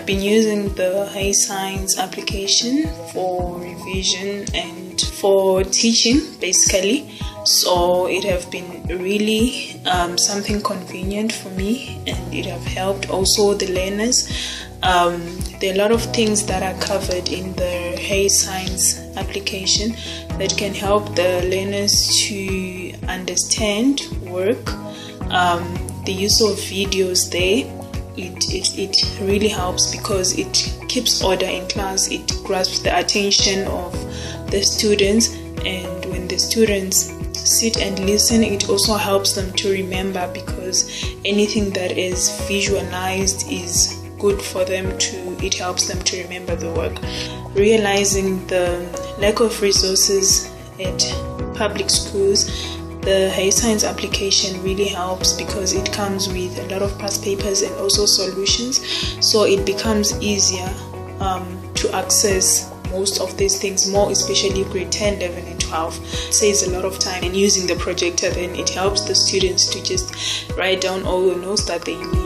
I've been using the HeyScience application for revision and for teaching basically. So it have been really something convenient for me, and it have helped also the learners. There are a lot of things that are covered in the HeyScience application that can help the learners to understand work. The use of videos there, it really helps because it keeps order in class. It grasps the attention of the students, and when the students sit and listen, it also helps them to remember, because anything that is visualized is good for them it helps them to remember the work. Realizing the lack of resources at public schools, the HeyScience application really helps because it comes with a lot of past papers and also solutions, so it becomes easier to access most of these things, more especially grade 10, 11 and 12. It saves a lot of time, and using the projector then it helps the students to just write down all the notes that they need